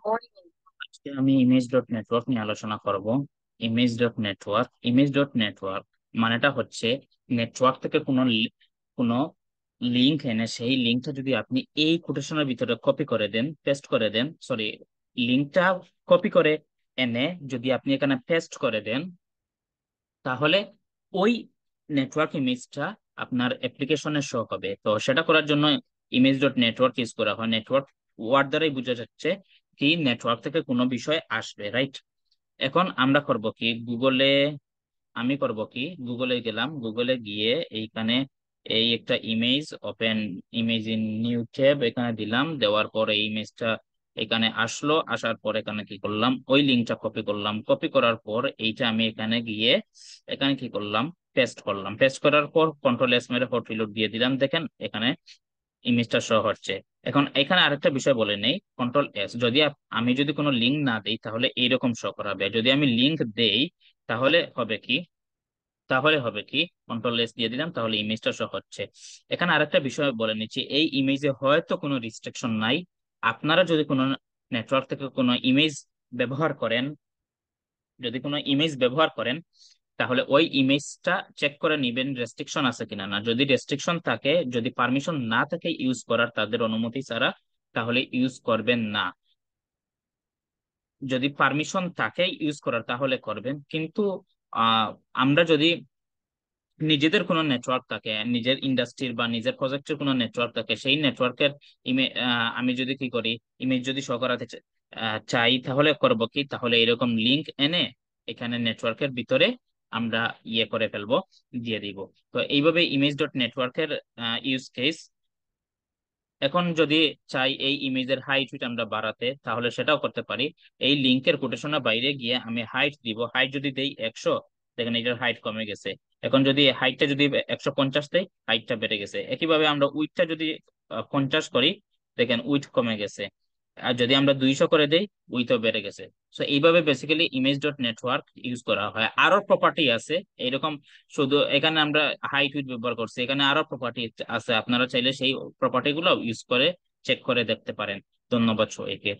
আজকে আমি image dot network নিয়ে আলোচনা করব। ইমেজ ডট নেটওয়ার্ক মানেটা হচ্ছে নেটওয়ার্ক থেকে কোনো লিংক এনে সেই লিংকটা যদি আপনি এই কোটেশনের ভিতরে কপি করে দেন, পেস্ট করে দেন, সরি, লিংকটা কপি করে এনে যদি আপনি এখানে পেস্ট করে দেন, তাহলে ওই নেটওয়ার্ক ইমেজটা আপনার অ্যাপ্লিকেশনে শো হবে। তো সেটা করার জন্য ইমেজ ডট নেটওয়ার্ক ইউজ করা হয়। নেটওয়ার্ক ওয়ার্ড দ্বারাই বোঝা যাচ্ছে কি নেটওয়ার্ক থেকে কোনো বিষয় আসবে, রাইট? এখন আমরা করব কি, আমি করব কি, গুগলে গেলাম, গুগলে গিয়ে এইখানে এই একটা image open, image in new tab এখানে দিলাম, দেওয়ার পর এই ইমেজটা এখানে আসলো, আসার পর এখানে কি করলাম, ওই লিঙ্কটা কপি করলাম, কপি করার পর এইটা আমি এখানে গিয়ে এখানে কি করলাম, পেস্ট করলাম, পেস্ট করার পর কন্ট্রোল এস মেরে হট রিলোড দিয়ে দিলাম, দেখেন এখানে ইমেজটা শো হচ্ছে। এখন এখানে আরেকটা বিষয় বলে নেই, কন্ট্রোল এস, যদি আমি যদি কোনো লিঙ্ক না দেই তাহলে এইরকম শো করাবে, যদি আমি লিঙ্ক দেই তাহলে হবে কি, কন্ট্রোল এস দিয়ে দিলাম, তাহলে ইমেজটা শো হচ্ছে। এখানে আরেকটা বিষয় বলে নিচ্ছি, এই ইমেজে হয়তো কোনো রিস্ট্রিকশন নাই। আপনারা যদি কোনো নেটওয়ার্ক থেকে কোনো ইমেজ ব্যবহার করেন, তাহলে ওই ইমেজটা চেক করে নিবেন রেস্ট্রিকশন আছে কিনা। না, যদি রেস্ট্রিকশন থাকে, যদি পারমিশন না থাকে ইউজ করার তাদের অনুমতি ছাড়া, তাহলে ইউজ করবেন না। যদি পারমিশন থাকে ইউজ করার তাহলে করবেন, কিন্তু আহ আমরা যদি নিজেদের কোনো নেটওয়ার্ক থাকে, নিজের ইন্ডাস্ট্রির বা নিজের প্রজেক্টের কোনো নেটওয়ার্ক থাকে, সেই নেটওয়ার্কের আমি যদি কি করি, ইমেজ যদি শো করাতে চাই, তাহলে করব কি, তাহলে এরকম লিংক এনে এখানে নেটওয়ার্কের ভিতরে আমরা ইয়ে করে ফেলবো, দিয়ে দিব। তো এইভাবে ইমেজ ডট নেটওয়ার্কের ইউজ কেস। এখন যদি চাই এই ইমেজের হাইট উইট আমরা বাড়াতে, তাহলে সেটাও করতে পারি। এই লিংকের কোটেশনের বাইরে গিয়ে আমি হাইট দিব, হাইট যদি দেই 100, দেখেন এটার হাইট কমে গেছে। এখন যদি হাইটটা যদি 150 দেই, হাইটটা বেড়ে গেছে। একইভাবে আমরা উইডটা যদি 50 করি, দেখেন উইড কমে গেছে। আর যদি আমরা 200 করে দেই, উইথও বেড়ে গেছে। সো এইভাবে basically image dot network use করা হয়। আরো প্রপার্টি আছে এইরকম, শুধু এখানে আমরা হাইট উইড ব্যবহার করছি, এখানে আরো প্রপার্টি আছে, আপনারা চাইলে সেই প্রপার্টি গুলো ইউজ করে চেক করে দেখতে পারেন। ধন্যবাদ সবাইকে।